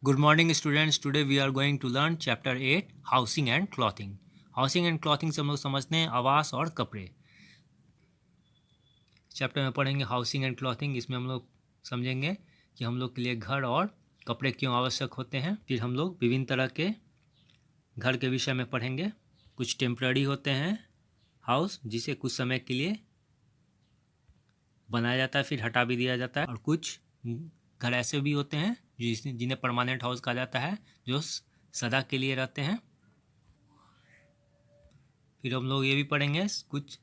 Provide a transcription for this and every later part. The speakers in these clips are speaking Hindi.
Good morning students. Today we are going to learn chapter 8 housing and clothing. Housing and clothing से हम लोग समझते हैं आवास और कपड़े। चैप्टर में पढ़ेंगे हाउसिंग एंड क्लॉथिंग। इसमें हम लोग समझेंगे कि हम लोग के लिए घर और कपड़े क्यों आवश्यक होते हैं। फिर हम लोग विभिन्न तरह के घर के विषय में पढ़ेंगे। कुछ टेम्पररी होते हैं हाउस, जिसे कुछ समय के लिए बनाया जाता है फिर हटा भी दिया जाता है, और कुछ घर ऐसे भी होते हैं जिन्हें परमानेंट हाउस कहा जाता है, जो सदा के लिए रहते हैं। फिर हम लोग ये भी पढ़ेंगे कुछ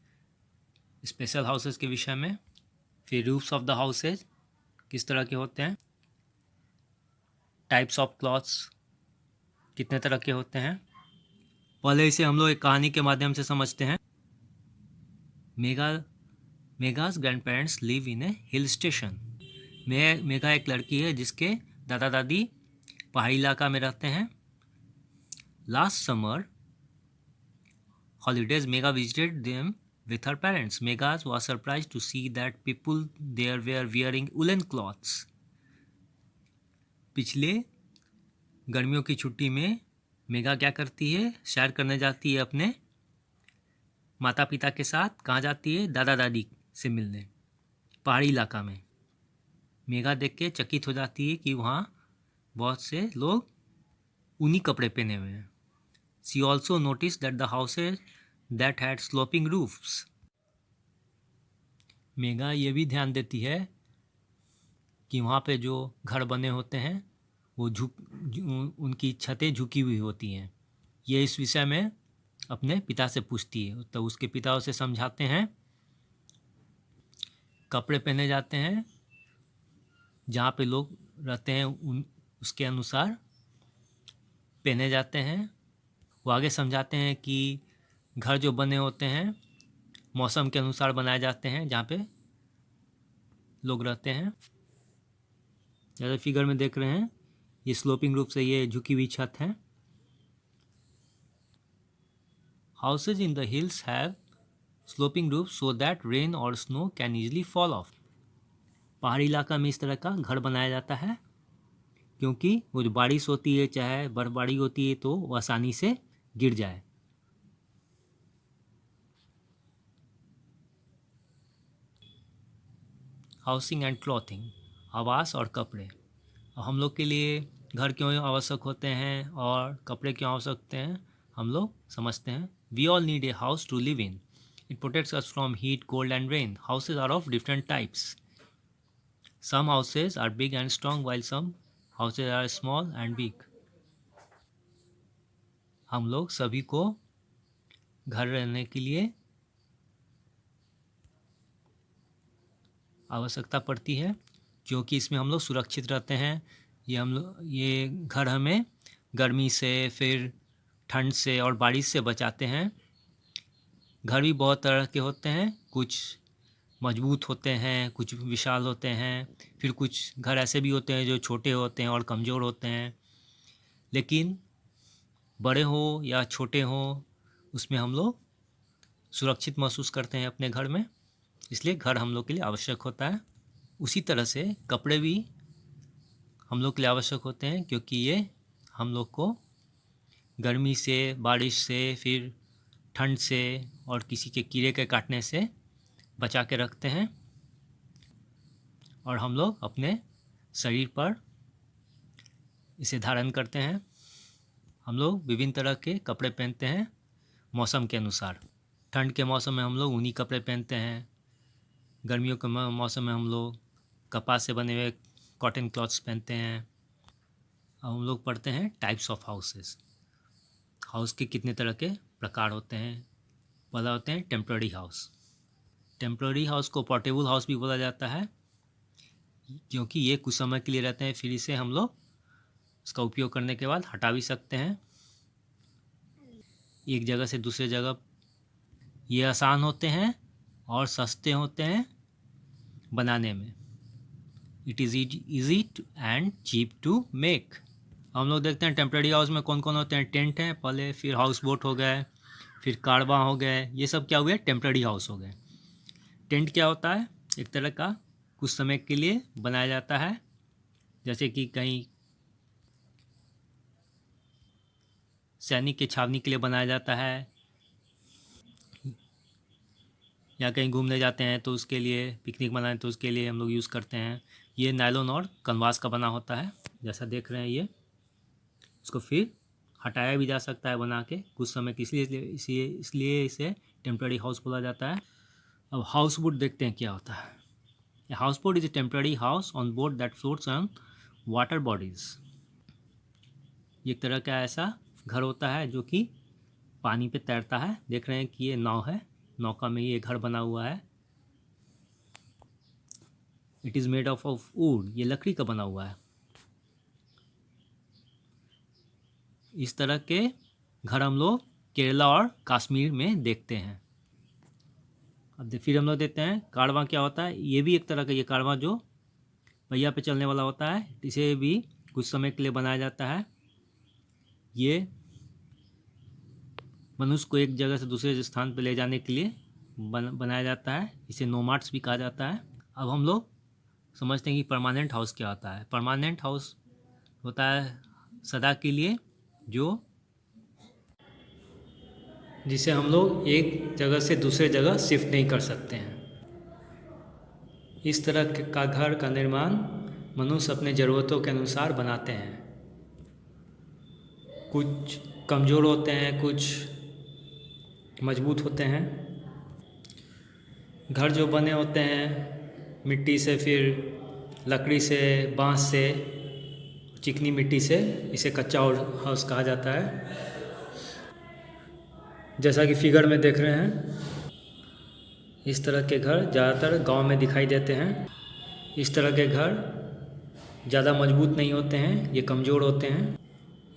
स्पेशल हाउसेस के विषय में। फिर रूफ्स ऑफ द हाउसेज किस तरह के होते हैं, टाइप्स ऑफ क्लॉथ्स कितने तरह के होते हैं। पहले इसे हम लोग एक कहानी के माध्यम से समझते हैं। Megha's grandparents live in a hill station. Megha एक लड़की है जिसके दादा दादी पहाड़ी इलाका में रहते हैं। Last summer holidays, Megha visited them with her parents. Megha was surprised to see that people there were wearing woolen cloths. पिछले गर्मियों की छुट्टी में मेगा क्या करती है, सैर करने जाती है अपने माता पिता के साथ। कहाँ जाती है, दादा दादी से मिलने, पहाड़ी इलाका में। मेगा देख के चकित हो जाती है कि वहाँ बहुत से लोग ऊनी कपड़े पहने हुए हैं। She also noticed that the houses that had sloping roofs. Mega ये भी ध्यान देती है कि वहाँ पे जो घर बने होते हैं वो उनकी छतें झुकी हुई होती हैं। ये इस विषय में अपने पिता से पूछती है, तो उसके पिता उसे समझाते हैं। कपड़े पहने जाते हैं जहाँ पे लोग रहते हैं उसके अनुसार पहने जाते हैं। वो आगे समझाते हैं कि घर जो बने होते हैं मौसम के अनुसार बनाए जाते हैं, जहाँ पे लोग रहते हैं। जैसे फिगर में देख रहे हैं, ये स्लोपिंग रूप से ये झुकी हुई छत है। Houses in the hills have sloping roof so that rain और snow can easily fall off. पहाड़ी इलाका में इस तरह का घर बनाया जाता है क्योंकि वो जो बारिश होती है, चाहे बर्फबारी होती है, तो वो आसानी से गिर जाए। हाउसिंग एंड क्लॉथिंग, आवास और कपड़े। हम लोग के लिए घर क्यों आवश्यक होते हैं और कपड़े क्यों आवश्यक होते हैं, हम लोग समझते हैं। We all need a house to live in. It protects us from heat, cold and rain. Houses are of different types. Some houses are big and strong while some houses are small and weak. हम लोग सभी को घर रहने के लिए आवश्यकता पड़ती है क्योंकि इसमें हम लोग सुरक्षित रहते हैं। ये घर हमें गर्मी से, फिर ठंड से और बारिश से बचाते हैं। घर भी बहुत तरह के होते हैं, कुछ मजबूत होते हैं, कुछ विशाल होते हैं, फिर कुछ घर ऐसे भी होते हैं जो छोटे होते हैं और कमज़ोर होते हैं। लेकिन बड़े हो या छोटे हो, उसमें हम लोग सुरक्षित महसूस करते हैं अपने घर में, इसलिए घर हम लोग के लिए आवश्यक होता है। उसी तरह से कपड़े भी हम लोग के लिए आवश्यक होते हैं क्योंकि ये हम लोग को गर्मी से, बारिश से, फिर ठंड से और किसी के कीड़े के काटने से बचा के रखते हैं। और हम लोग अपने शरीर पर इसे धारण करते हैं। हम लोग विभिन्न तरह के कपड़े पहनते हैं मौसम के अनुसार। ठंड के मौसम में हम लोग ऊनी कपड़े पहनते हैं। गर्मियों के मौसम में हम लोग कपास से बने हुए कॉटन क्लॉथ्स पहनते हैं। अब हम लोग पढ़ते हैं टाइप्स ऑफ हाउसेस। हाउस के कितने तरह के प्रकार होते हैं। पहला होते हैं टेम्पररी हाउस। टेम्पररी हाउस को पोर्टेबल हाउस भी बोला जाता है क्योंकि ये कुछ समय के लिए रहते हैं, फिर इसे हम लोग इसका उपयोग करने के बाद हटा भी सकते हैं एक जगह से दूसरे जगह। ये आसान होते हैं और सस्ते होते हैं बनाने में। It is easy and cheap to make. हम लोग देखते हैं टेम्पररी हाउस में कौन कौन होते हैं। टेंट है पहले, फिर हाउस बोट हो गए, फिर कारवा हो गए। ये सब क्या हुए, टेम्पररी हाउस हो गए। टेंट क्या होता है, एक तरह का कुछ समय के लिए बनाया जाता है, जैसे कि कहीं सैनिक की छावनी के लिए बनाया जाता है, या कहीं घूमने जाते हैं तो उसके लिए, पिकनिक मनाने तो उसके लिए हम लोग यूज़ करते हैं। ये नायलॉन और कनवास का बना होता है, जैसा देख रहे हैं ये। इसको फिर हटाया भी जा सकता है बना के कुछ समय के इसलिए इसे टेम्पररी हाउस बोला जाता है। अब हाउस बोट देखते हैं क्या होता है। A houseboat is a temporary house on board that floats on water bodies. ये एक तरह का ऐसा घर होता है जो कि पानी पे तैरता है। देख रहे हैं कि ये नाव है, नौका में ये घर बना हुआ है। It is made of would, ये लकड़ी का बना हुआ है। इस तरह के घर हम लोग केरला और कश्मीर में देखते हैं। अब फिर हम लोग देखते हैं कारवां क्या होता है। ये भी एक तरह का, ये कारवां जो पहिया पे चलने वाला होता है, इसे भी कुछ समय के लिए बनाया जाता है। ये मनुष्य को एक जगह से दूसरे स्थान पर ले जाने के लिए बनाया जाता है। इसे नोमाड्स भी कहा जाता है। अब हम लोग समझते हैं कि परमानेंट हाउस क्या होता है। परमानेंट हाउस होता है सदा के लिए, जिसे हम लोग एक जगह से दूसरे जगह शिफ्ट नहीं कर सकते हैं। इस तरह का घर का निर्माण मनुष्य अपने ज़रूरतों के अनुसार बनाते हैं। कुछ कमज़ोर होते हैं, कुछ मजबूत होते हैं। घर जो बने होते हैं मिट्टी से, फिर लकड़ी से, बांस से, चिकनी मिट्टी से, इसे कच्चा हाउस कहा जाता है। जैसा कि फिगर में देख रहे हैं, इस तरह के घर ज़्यादातर गांव में दिखाई देते हैं। इस तरह के घर ज़्यादा मजबूत नहीं होते हैं, ये कमज़ोर होते हैं।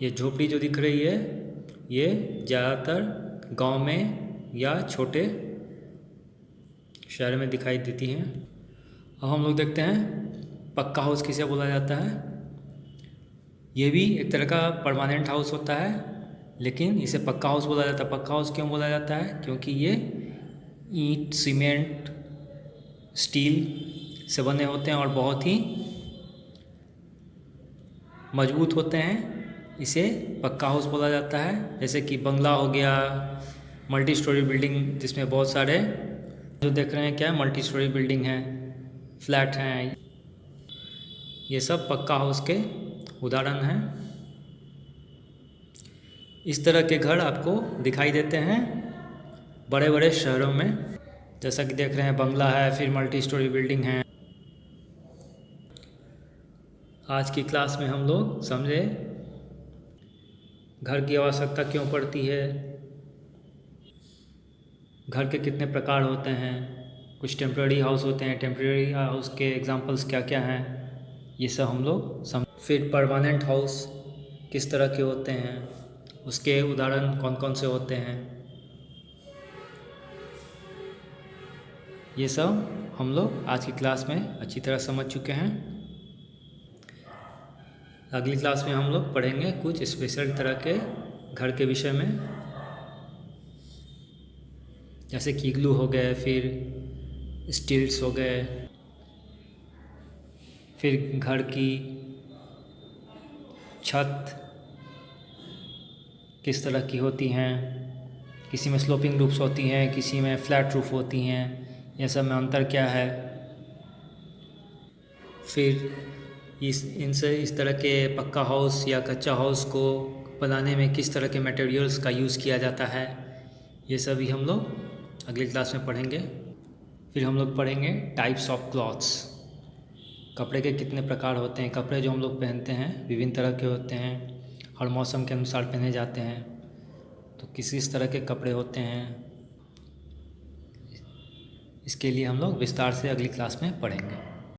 ये झोपड़ी जो दिख रही है ये ज़्यादातर गांव में या छोटे शहर में दिखाई देती हैं। अब हम लोग देखते हैं पक्का हाउस किसे बोला जाता है। ये भी एक तरह का परमानेंट हाउस होता है, लेकिन इसे पक्का हाउस बोला जाता है। पक्का हाउस क्यों बोला जाता है? क्योंकि ये ईंट, सीमेंट, स्टील से बने होते हैं और बहुत ही मजबूत होते हैं। इसे पक्का हाउस बोला जाता है। जैसे कि बंगला हो गया, मल्टी स्टोरी बिल्डिंग जिसमें बहुत सारे, जो देख रहे हैं क्या मल्टी स्टोरी बिल्डिंग है, फ्लैट हैं, ये सब पक्का हाउस के उदाहरण हैं। इस तरह के घर आपको दिखाई देते हैं बड़े बड़े शहरों में, जैसा कि देख रहे हैं बंगला है, फिर मल्टी स्टोरी बिल्डिंग है। आज की क्लास में हम लोग समझे घर की आवश्यकता क्यों पड़ती है, घर के कितने प्रकार होते हैं, कुछ टेम्पररी हाउस होते हैं, टेम्पररी हाउस के एग्जांपल्स क्या क्या हैं, ये सब हम लोग फिर परमानेंट हाउस किस तरह के होते हैं, उसके उदाहरण कौन कौन से होते हैं, ये सब हम लोग आज की क्लास में अच्छी तरह समझ चुके हैं। अगली क्लास में हम लोग पढ़ेंगे कुछ स्पेशल तरह के घर के विषय में, जैसे कि इग्लू हो गए, फिर स्टिल्ट्स हो गए, फिर घर की छत किस तरह की होती हैं, किसी में स्लोपिंग रूफ्स होती हैं, किसी में फ्लैट रूफ होती हैं, ये सब में अंतर क्या है। फिर इस तरह के पक्का हाउस या कच्चा हाउस को बनाने में किस तरह के मटेरियल्स का यूज़ किया जाता है, ये सभी हम लोग अगली क्लास में पढ़ेंगे। फिर हम लोग पढ़ेंगे टाइप्स ऑफ क्लॉथ्स, कपड़े के कितने प्रकार होते हैं। कपड़े जो हम लोग पहनते हैं विभिन्न तरह के होते हैं, हर मौसम के अनुसार पहने जाते हैं, तो किस तरह के कपड़े होते हैं, इसके लिए हम लोग विस्तार से अगली क्लास में पढ़ेंगे।